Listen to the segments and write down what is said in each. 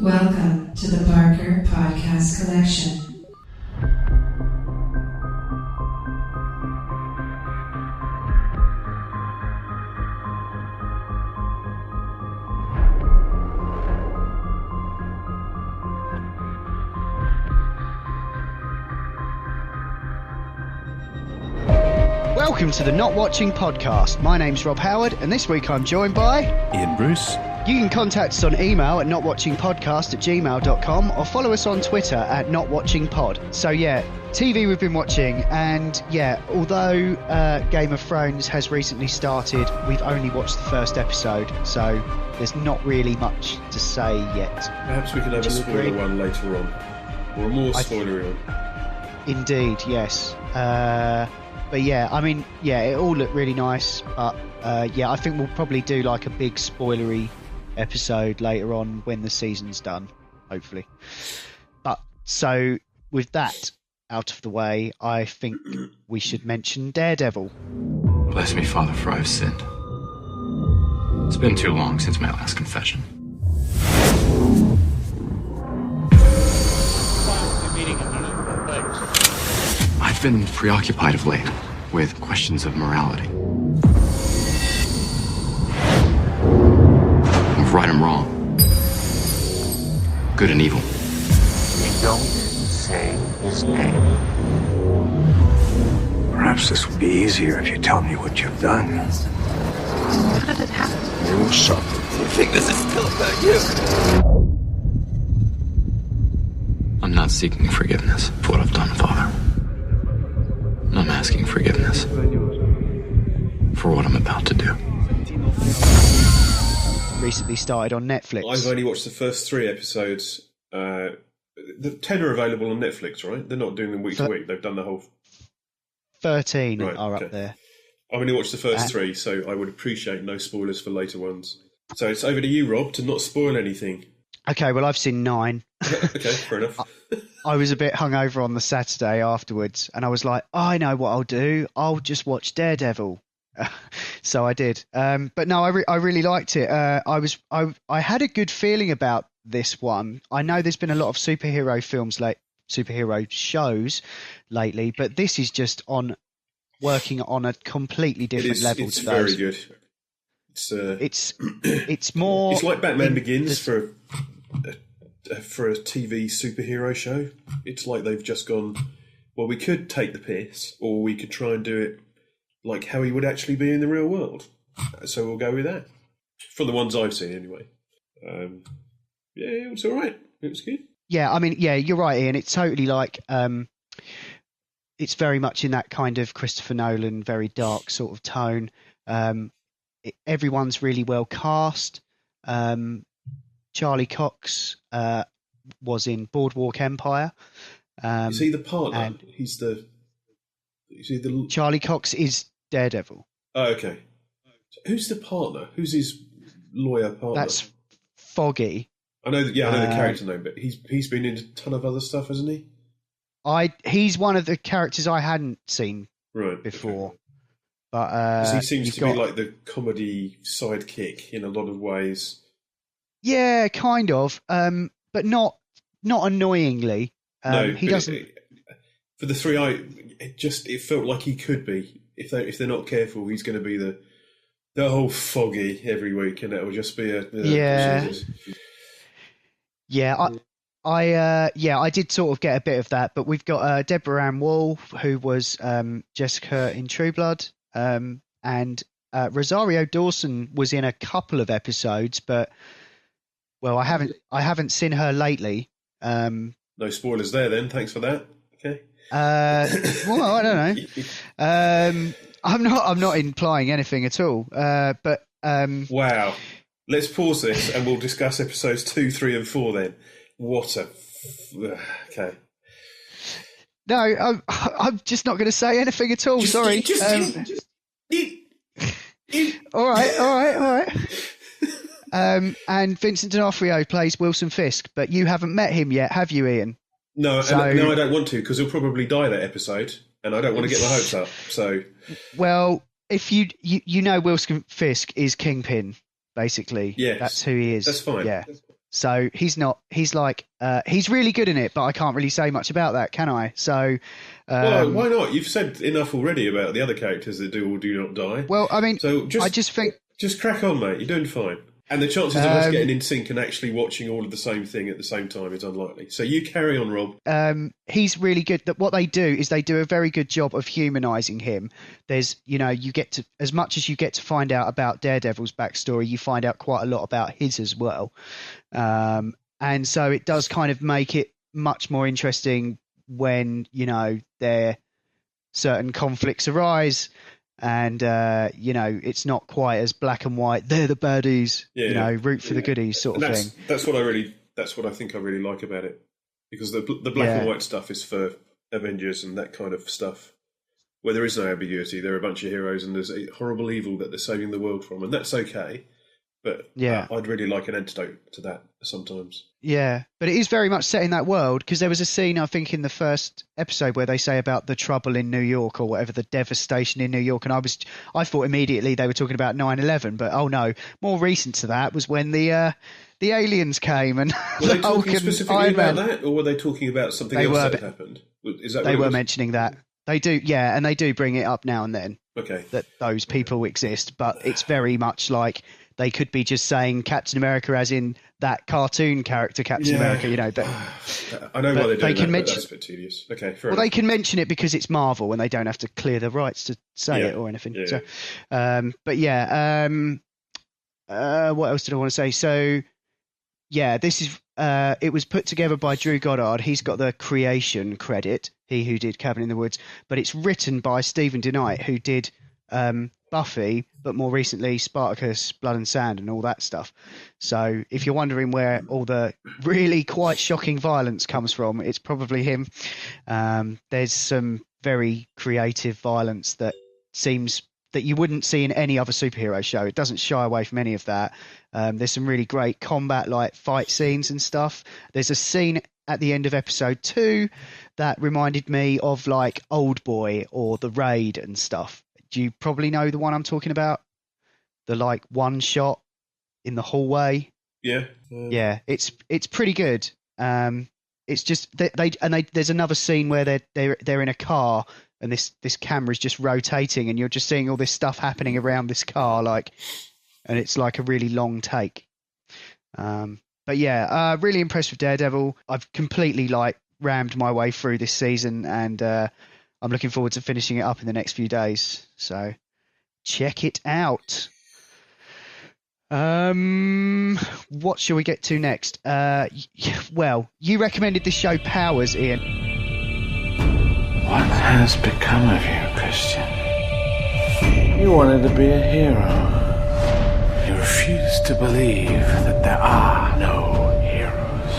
Welcome to the Barker Podcast Collection. Welcome to the Not Watching Podcast. My name's Rob Howard, and this week I'm joined by Iain Bruce. You can contact us on email at notwatchingpodcast@gmail.com or follow us on Twitter at notwatchingpod. So yeah, TV we've been watching, and yeah, although Game of Thrones has recently started, we've only watched the first episode, so there's not really much to say yet. Perhaps we can have a spoiler one later on, or a more spoilery one. Indeed, yes. But yeah, I mean, yeah, it all looked really nice, but yeah, I think we'll probably do like a big spoilery episode later on when the season's done, hopefully. But so with that out of the way, I think we should mention Daredevil. Bless me, Father, for I've sinned. It's been too long since my last confession. I've been preoccupied of late with questions of morality. Of right and wrong. Good and evil. You don't say his name. Perhaps this will be easier if you tell me what you've done. How did it happen? You were something. You think this is still about you? I'm not seeking forgiveness for what I've done, Father. I'm asking forgiveness for what I'm about to do. Recently started on Netflix. I've only watched the first 3 episodes. The 10 are available on Netflix, right? They're not doing them week to week. They've done the whole... 13 are up there. I've only watched the first 3, so I would appreciate no spoilers for later ones. So it's over to you, Rob, to not spoil anything. Okay, well, I've seen 9. Okay, fair enough. I was a bit hungover on the Saturday afterwards, and I was like, I know what I'll do. I'll just watch Daredevil. So I did. But no, I really liked it. I had a good feeling about this one. I know there's been a lot of superhero shows lately, but this is just working on a completely different level it's to those. Very good. It's more. It's like Batman Begins for a TV superhero show. It's like they've just gone, well, we could take the piss, or we could try and do it like how he would actually be in the real world. So we'll go with that. From the ones I've seen, anyway. Yeah, it was all right. It was good. Yeah, I mean, yeah, you're right, Iain. It's totally like, it's very much in that kind of Christopher Nolan, very dark sort of tone. Everyone's really well cast. Charlie Cox was in Boardwalk Empire. Is he the partner? Charlie Cox is Daredevil. Oh, okay. Who's the partner? Who's his lawyer partner? That's Foggy. I know the character name, but he's been in a ton of other stuff, hasn't he? He's one of the characters I hadn't seen before. Okay. But he seems to be like the comedy sidekick in a lot of ways. Yeah, kind of, but not annoyingly. No, he doesn't. For the 3, it felt like he could be. If they're not careful, he's going to be the whole Foggy every week, and it will just be a Jesus. Yeah. I did sort of get a bit of that, but we've got Deborah and Woll, who was Jessica in True Blood, and Rosario Dawson was in a couple of episodes, but well, I haven't seen her lately. No spoilers there, then. Thanks for that. Okay. Well, I don't know. I'm not implying anything at all. But wow. Let's pause this and we'll discuss episodes 2, 3, and 4 then. What a... Okay. No, I'm just not going to say anything at all. Sorry. All right. And Vincent D'Onofrio plays Wilson Fisk, but you haven't met him yet, have you, Iain? No, no, I don't want to, because he'll probably die that episode, and I don't want to get my hopes up. So, well, if you know Wilson Fisk is Kingpin, basically. Yes. That's who he is. That's fine. Yeah. So he's really good in it, but I can't really say much about that, can I? So, well, why not? You've said enough already about the other characters that do or do not die. Well, I mean, so I just think just crack on, mate. You're doing fine. And the chances of us getting in sync and actually watching all of the same thing at the same time is unlikely. So you carry on, Rob. He's really good. That what they do is they do a very good job of humanising him. There's, you get to, as much as you get to find out about Daredevil's backstory, you find out quite a lot about his as well. And so it does kind of make it much more interesting when, there certain conflicts arise. And, it's not quite as black and white. They're the baddies, root for the goodies sort of thing. That's what I think I really like about it. Because the black and white stuff is for Avengers and that kind of stuff, where there is no ambiguity. There are a bunch of heroes and there's a horrible evil that they're saving the world from. And that's okay. But I'd really like an antidote to that sometimes. Yeah, but it is very much set in that world, because there was a scene, I think, in the first episode where they say about the trouble in New York or whatever, the devastation in New York. And I thought immediately they were talking about 9/11, but oh no, more recent to that was when the aliens came and were they talking specifically about that, or were they talking about something else that happened? Is that they were mentioning that? They do, yeah, and they do bring it up now and then. Okay, that those people exist, but it's very much like they could be just saying Captain America as in that cartoon character Captain America, I know why they're doing that, but that's a bit tedious. Okay, fair enough. They can mention it because it's Marvel and they don't have to clear the rights to say it or anything. Yeah. So, what else did I want to say? So, this is it was put together by Drew Goddard. He's got the creation credit, he who did Cabin in the Woods, but it's written by Stephen DeKnight, who did Buffy, but more recently Spartacus, Blood and Sand and all that stuff. So if you're wondering where all the really quite shocking violence comes from, it's probably him. There's some very creative violence that seems that you wouldn't see in any other superhero show. It doesn't shy away from any of that. There's some really great combat, like fight scenes and stuff. There's a scene at the end of episode 2 that reminded me of like Old Boy or The Raid and stuff. Do you probably know the one I'm talking about? The like one shot in the hallway. Yeah. It's pretty good. It's just there's another scene where they're in a car and this camera is just rotating and you're just seeing all this stuff happening around this car, and it's like a really long take. But really impressed with Daredevil. I've completely rammed my way through this season, and I'm looking forward to finishing it up in the next few days. So check it out. What shall we get to next? Well, you recommended this show Powers, Iain. What has become of you, Christian? You wanted to be a hero. You refused to believe that there are no heroes.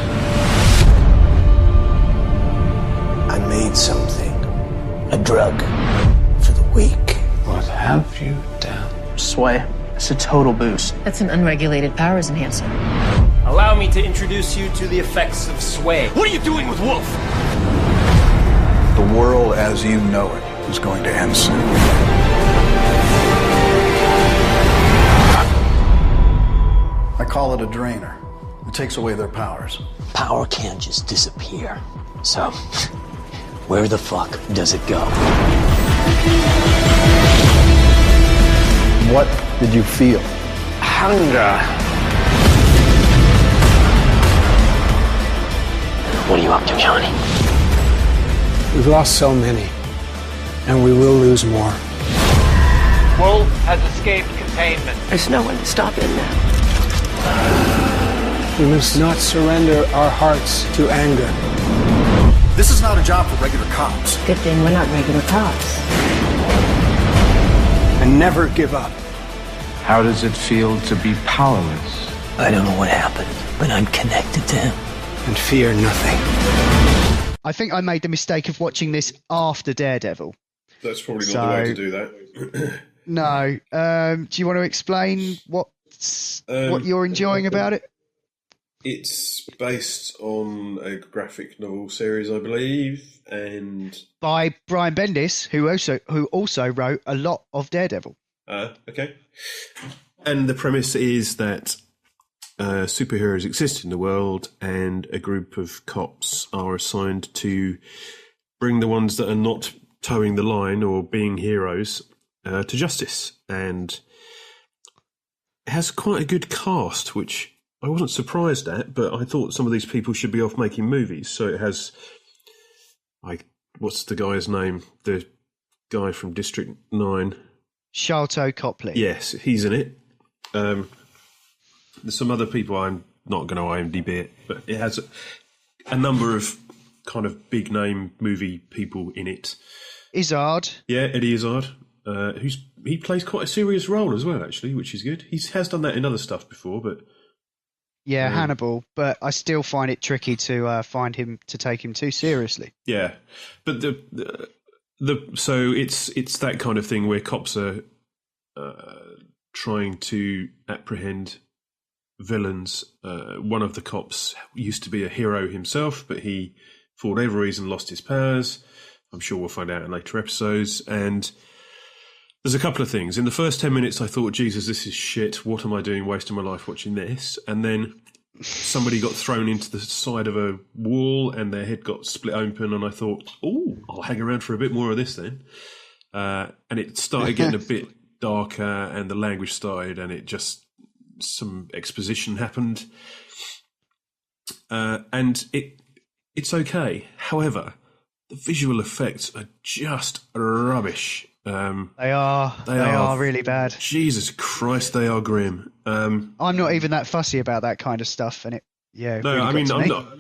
I made something. A drug for the weak. What have you done? Sway. It's a total boost. That's an unregulated powers enhancer. Allow me to introduce you to the effects of Sway. What are you doing with Wolf? The world as you know it is going to end soon. I call it a drainer. It takes away their powers. Power can't just disappear. So, where the fuck does it go? What did you feel? Hunger. What are you up to, Johnny? We've lost so many, and we will lose more. Woll has escaped containment. There's no one to stop him now. We must not surrender our hearts to anger. This is not a job for regular cops. Good thing we're not regular cops. And never give up. How does it feel to be powerless? I don't know what happened, but I'm connected to him. And fear nothing. I think I made the mistake of watching this after Daredevil. That's probably not the way to do that. No. Do you want to explain what you're enjoying about it? It's based on a graphic novel series, I believe, and by Brian Bendis, who also wrote a lot of Daredevil. Okay. And the premise is that superheroes exist in the world, and a group of cops are assigned to bring the ones that are not towing the line or being heroes to justice. And it has quite a good cast, which I wasn't surprised at, but I thought some of these people should be off making movies. So it has, what's the guy's name? The guy from District 9. Sharlto Copley. Yes, he's in it. There's some other people, I'm not going to IMDb it, but it has a number of kind of big name movie people in it. Izzard. Yeah, Eddie Izzard. He plays quite a serious role as well, actually, which is good. He has done that in other stuff before, but yeah, Hannibal. But I still find it tricky to take him too seriously. Yeah, but so it's that kind of thing where cops are trying to apprehend villains. One of the cops used to be a hero himself, but he, for whatever reason, lost his powers. I'm sure we'll find out in later episodes. And there's a couple of things. In the first 10 minutes, I thought, Jesus, this is shit. What am I doing wasting my life watching this? And then somebody got thrown into the side of a wall and their head got split open. And I thought, oh, I'll hang around for a bit more of this then. And it started getting a bit darker and the language started and it just, some exposition happened. And it's okay. However, the visual effects are just rubbish. They are really bad. Jesus Christ, they are grim. I'm not even that fussy about that kind of stuff, and no, really I mean, I'm not.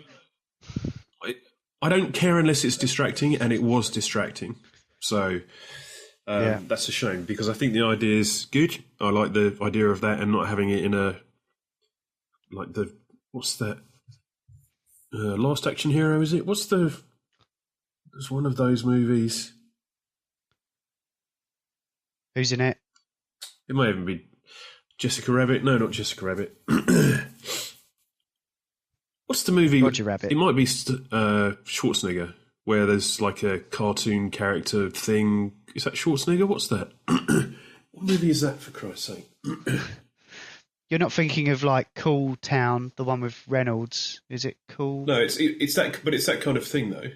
I don't care unless it's distracting, and it was distracting. So that's a shame because I think the idea is good. I like the idea of that and not having it in a what's that? Last Action Hero, is it? There's one of those movies. Who's in it? It might even be Jessica Rabbit. No, not Jessica Rabbit. What's the movie? Roger Rabbit. It might be Schwarzenegger, where there's like a cartoon character thing. Is that Schwarzenegger? What's that? What movie is that, for Christ's sake? You're not thinking of like Cool Town, the one with Reynolds? Is it Cool? No, it's that, but it's that kind of thing though.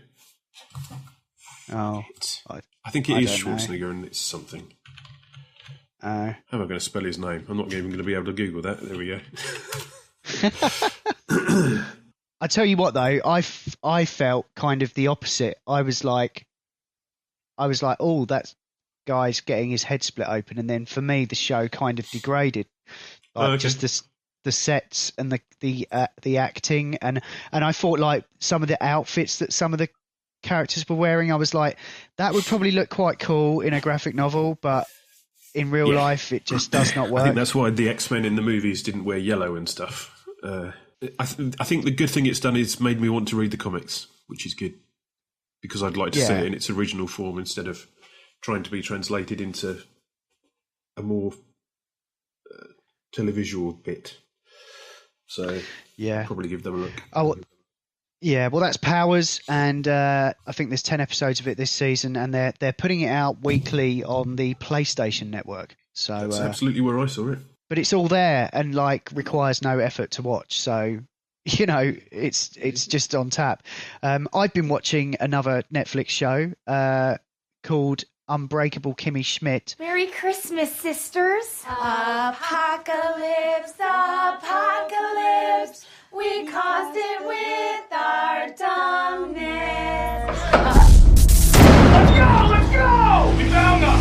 Oh, I think it is Schwarzenegger, and it's something. How am I going to spell his name? I'm not even going to be able to Google that. There we go. I tell you what, though, I felt kind of the opposite. I was like, oh, that guy's getting his head split open, and then for me, the show kind of degraded, just the sets and the acting, and I thought like some of the outfits that some of the characters were wearing, I was like, that would probably look quite cool in a graphic novel, but in real life, it just does not work. I think that's why the X-Men in the movies didn't wear yellow and stuff. I think the good thing it's done is made me want to read the comics, which is good, because I'd like to see it in its original form instead of trying to be translated into a more televisual bit. So probably give them a look. Oh, yeah, well, that's Powers, and I think there's 10 episodes of it this season, and they're putting it out weekly on the PlayStation Network. So that's absolutely where I saw it. But it's all there, and like requires no effort to watch. So it's just on tap. I've been watching another Netflix show called Unbreakable Kimmy Schmidt. Merry Christmas, sisters. Apocalypse, apocalypse. We caused it with our dumbness. Let's go! We found them!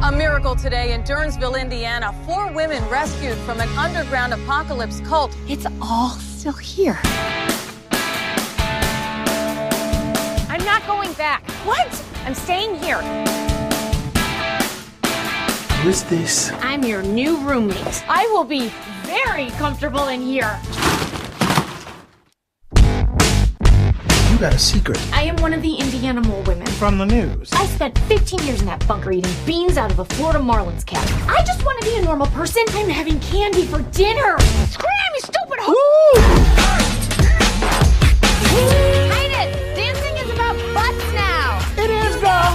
A miracle today in Durnsville, Indiana. 4 women rescued from an underground apocalypse cult. It's all still here. I'm not going back. What? I'm staying here. Who is this? I'm your new roommate. I will be very comfortable in here. You got a secret. I am one of the Indiana mole women. From the news. I spent 15 years in that bunker eating beans out of a Florida Marlins cap. I just want to be a normal person. I'm having candy for dinner. Scram, you stupid hoe! Hide it! Dancing is about butts now. It is, girl.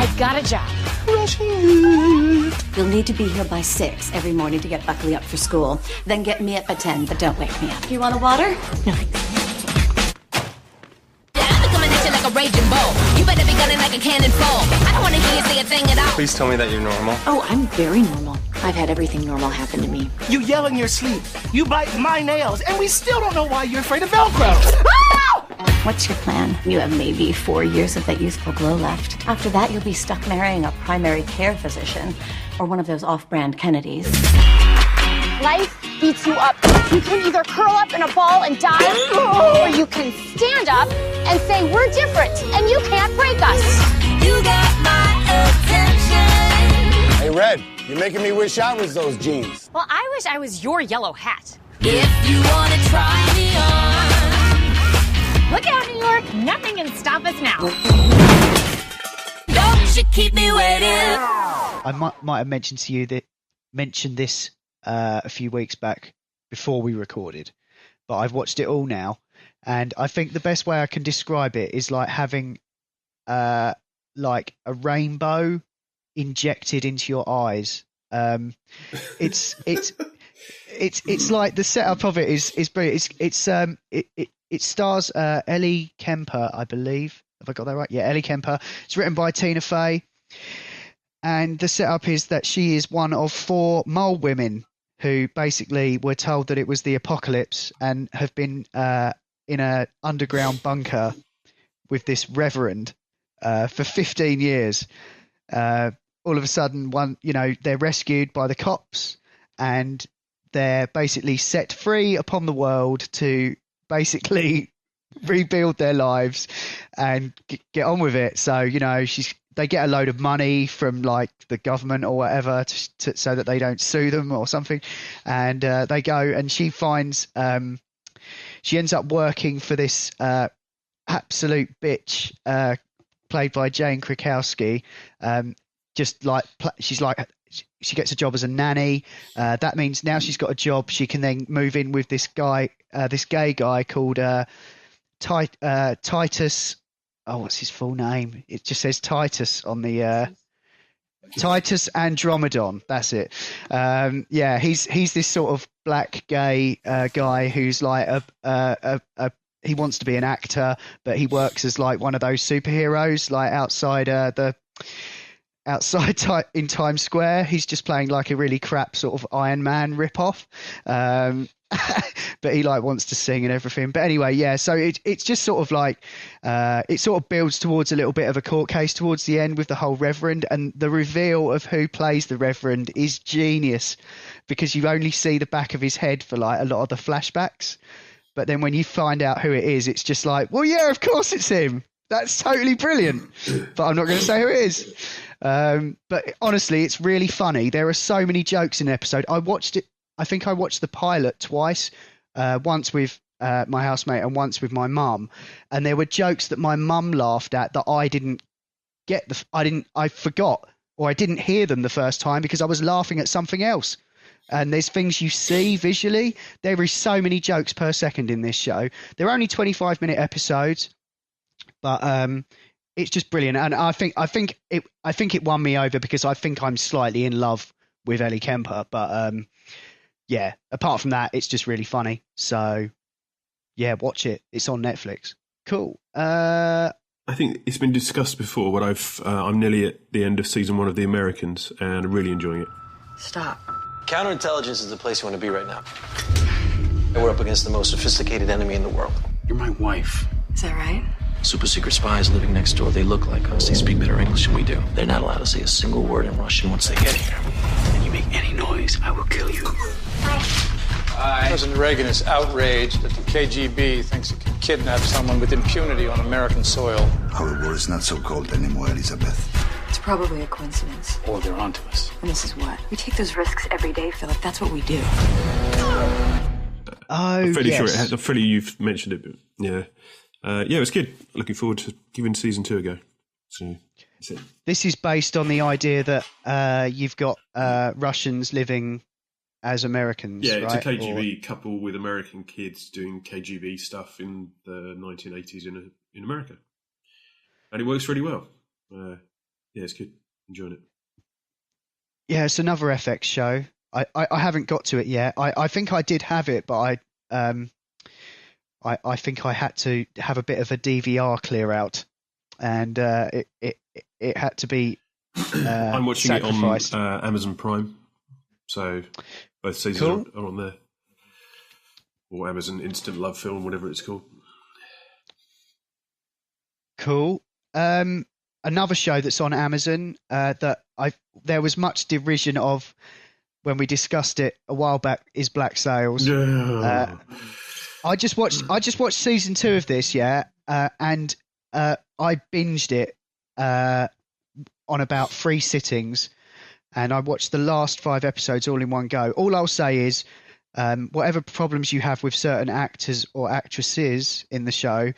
I've got a job. Rushing You'll need to be here by 6 every morning to get Buckley up for school. Then get me up by 10, but don't wake me up. You want a water? No. Like a raging bull. You better be gunning like a cannonball. I don't want to hear you say a thing at all. Please tell me that you're normal. Oh, I'm very normal. I've had everything normal happen to me. You yell in your sleep. You bite my nails. And we still don't know why you're afraid of Velcro. What's your plan? You have maybe 4 years of that youthful glow left. After that, you'll be stuck marrying a primary care physician or one of those off-brand Kennedys. Life beats you up. You can either curl up in a ball and die, or you can stand up and say, we're different, and you can't break us. You got my attention. Hey, Red, you're making me wish I was those jeans. Well, I wish I was your yellow hat. If you want to try me on. Look out, New York. Nothing can stop us now. Don't you keep me waiting. I might have mentioned this a few weeks back before we recorded, but I've watched it all now, and I think the best way I can describe it is like having like a rainbow injected into your eyes. It's like the setup of it is brilliant. It stars Ellie Kemper, I believe. Have I got that right? Yeah, Ellie Kemper. It's written by Tina Fey. And the setup is that she is one of 4 mole women who basically were told that it was the apocalypse and have been in an underground bunker with this reverend for 15 years. All of a sudden, they're rescued by the cops and they're basically set free upon the world to basically rebuild their lives and get on with it. So, they get a load of money from like the government or whatever so that they don't sue them or something. And they go, and she finds, she ends up working for this absolute bitch played by Jane Krakowski. She gets a job as a nanny. That means now she's got a job. She can then move in with this guy, this gay guy called Titus. Oh, what's his full name? It just says Titus on the Titus Andromedon. That's it. He's this sort of black gay guy who's like he wants to be an actor, but he works as like one of those superheroes, like outside in Times Square. He's just playing like a really crap sort of Iron Man ripoff. But he like wants to sing and everything. But anyway, yeah, so it's just sort of like it sort of builds towards a little bit of a court case towards the end with the whole reverend, and the reveal of who plays the reverend is genius because you only see the back of his head for like a lot of the flashbacks. But then when you find out who it is, it's just like, well, yeah, of course it's him. That's totally brilliant. But I'm not going to say who it is. But honestly, it's really funny. There are so many jokes in the episode. I think I watched the pilot twice, once with my housemate and once with my mum. And there were jokes that my mum laughed at that I didn't get. I forgot, or I didn't hear them the first time because I was laughing at something else. And there's things you see visually. There is so many jokes per second in this show. They're only 25-minute episodes, but it's just brilliant. And I think it won me over because I think I'm slightly in love with Ellie Kemper. But yeah, apart from that, it's just really funny. So yeah, watch it. It's on Netflix. Cool. I think it's been discussed before, but I'm nearly at the end of season 1 of The Americans and I'm really enjoying it. Stop. Counterintelligence is the place you want to be right now. We're up against the most sophisticated enemy in the world. You're my wife. Is that right? Super secret spies living next door. They look like us. They speak better English than we do. They're not allowed to say a single word in Russian once they get here. And you make any noise, I will kill you. President Reagan is outraged that the KGB thinks it can kidnap someone with impunity on American soil. Our war is not so cold anymore, Elizabeth. It's probably a coincidence. Or they're onto us. And this is what? We take those risks every day, Philip. That's what we do. I'm fairly sure it has. I'm fairly you've mentioned it, but yeah. It was good. Looking forward to giving season 2 a go. So that's it. This is based on the idea that you've got Russians living as Americans. Yeah, it's right? a KGB couple with American kids doing KGB stuff in the 1980s in America, and it works really well. Yeah, it's good. Enjoying it. Yeah, it's another FX show. I haven't got to it yet. I think I did have it, but I think I had to have a bit of a DVR clear out, and it had to be I'm watching sacrificed. it on Amazon Prime, so both seasons are on there, or Amazon Instant Love Film, whatever it's called. Cool. Another show that's on Amazon that there was much derision of when we discussed it a while back is Black Sails. No. I just watched season 2 of this, and I binged it on about 3 sittings, and I watched the last 5 episodes all in one go. All I'll say is, whatever problems you have with certain actors or actresses in the show,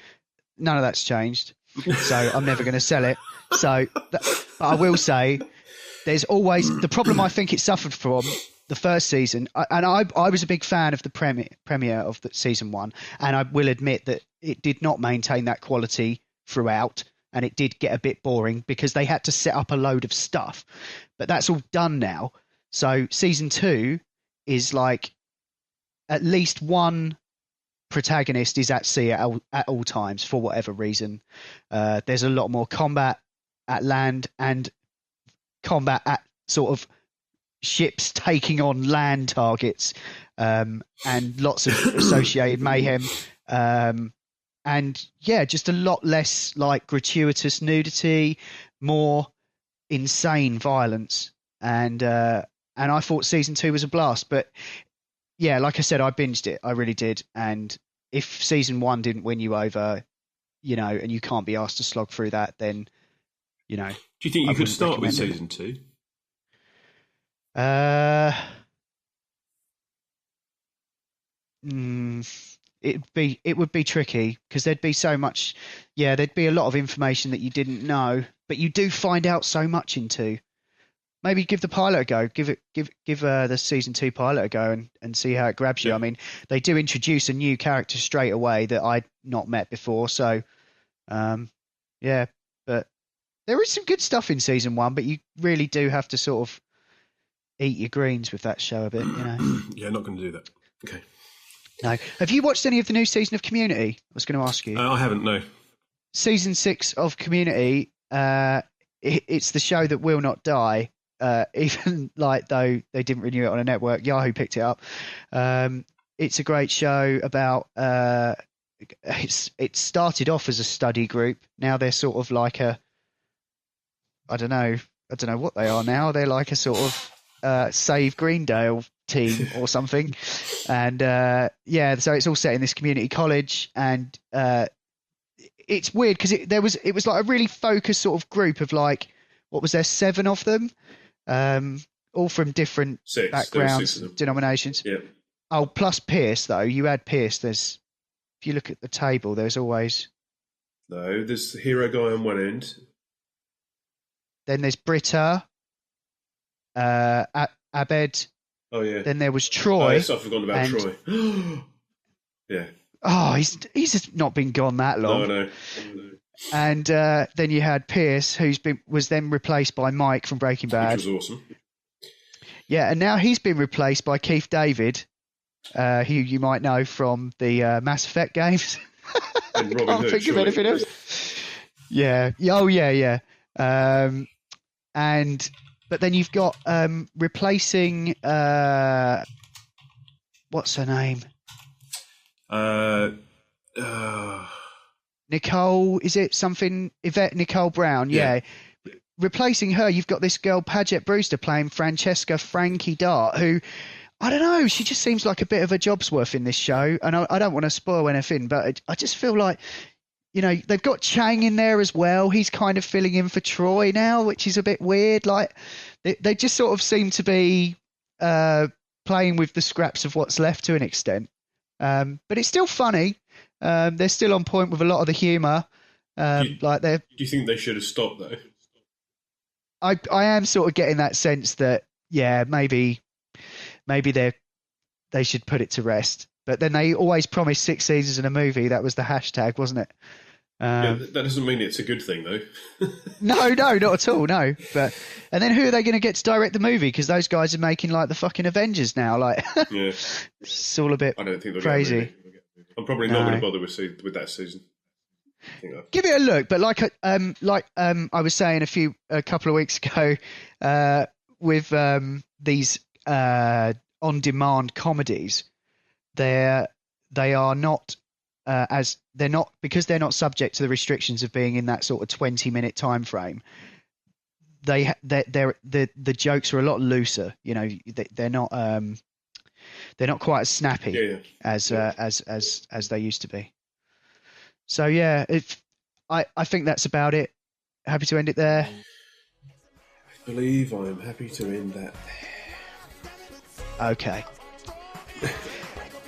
none of that's changed. So I'm never going to sell it. But I will say, there's always the problem I think it suffered from the first season, and I was a big fan of the premiere of the season 1, and I will admit that it did not maintain that quality throughout, and it did get a bit boring because they had to set up a load of stuff. But that's all done now. So season 2 is like at least one protagonist is at sea at all times for whatever reason. There's a lot more combat at land and combat at sort of ships taking on land targets, and lots of associated mayhem, and just a lot less like gratuitous nudity, more insane violence, and I thought season 2 was a blast. But yeah, like I said, I binged it. I really did. And if season 1 didn't win you over, and you can't be asked to slog through that, then, Do you think you could start with season 2? It would be tricky because there'd be so much. Yeah, there'd be a lot of information that you didn't know, but you do find out so much in 2. Maybe give the pilot a go. Give the season 2 pilot a go and see how it grabs you. I mean, they do introduce a new character straight away that I'd not met before. So, but there is some good stuff in season 1. But you really do have to sort of eat your greens with that show a bit. Yeah, not going to do that. Okay. No. Have you watched any of the new season of Community? I was going to ask you. I haven't. No. Season 6 of Community. It's the show that will not die. Even like though they didn't renew it on a network, Yahoo picked it up. It's a great show about. It started off as a study group. Now they're sort of like a. I don't know what they are now. They're like a sort of Save Greendale team or something, and so it's all set in this community college, and it's weird because it was like a really focused sort of group of like, what was there, 7 of them. All from different backgrounds, denominations. Yeah. Oh, plus Pierce though. You had Pierce. If you look at the table, there's always. No, there's the hero guy on one end. Then there's Britta, Abed. Oh yeah. Then there was Troy. Oh, yes, I forgot about Troy. Yeah. Oh, he's not been gone that long. No. And then you had Pierce, was then replaced by Mike from Breaking Bad. Which was awesome. Yeah, and now he's been replaced by Keith David, who you might know from the Mass Effect games. And Robin Can't Hood, think of anything else. Yeah. Oh, yeah. But then you've got replacing what's her name? Nicole, is it something? Yvette Nicole Brown, yeah. Replacing her, you've got this girl, Paget Brewster, playing Francesca Frankie Dart, who, I don't know, she just seems like a bit of a job's worth in this show. And I don't want to spoil anything, but I just feel like, they've got Chang in there as well. He's kind of filling in for Troy now, which is a bit weird. Like, they just sort of seem to be playing with the scraps of what's left to an extent. But it's still funny. They're still on point with a lot of the humour. Do you think they should have stopped though? I am sort of getting that sense that maybe they should put it to rest. But then they always promised 6 seasons in a movie. That was the hashtag, wasn't it? That doesn't mean it's a good thing, though. No, not at all. No, and then who are they going to get to direct the movie? Because those guys are making like the fucking Avengers now. Like, yeah, it's all a bit. I don't think they'll crazy. Get a movie. I'm probably not going to bother with that season. Give it a look, but like I was saying a couple of weeks ago, with these on-demand comedies, they are not. As they're not, because they're not subject to the restrictions of being in that sort of 20-minute time frame. The jokes are a lot looser. You know, they're not quite as snappy as they used to be. So yeah, I think that's about it. Happy to end it there. I believe I am happy to end that there. Okay.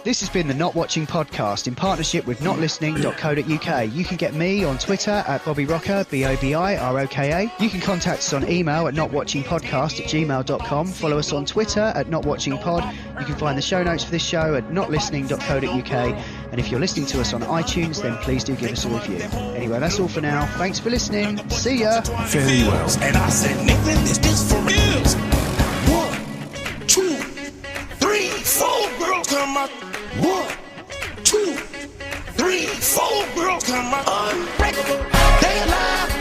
This has been the Not Watching Podcast in partnership with notlistening.co.uk. You can get me on Twitter at Bobby Rocker, BOBIROKA. You can contact us on email at notwatchingpodcast@gmail.com. Follow us on Twitter at notwatchingpod. You can find the show notes for this show at notlistening.co.uk. And if you're listening to us on iTunes, then please do give us a review. Anyway, that's all for now. Thanks for listening. See ya. Very well. And I said, Nathan, is this for reals? 1, 2, 3, 4 girls come out. 1, 2, 3, 4 girls come out. Unbreakable, they alive.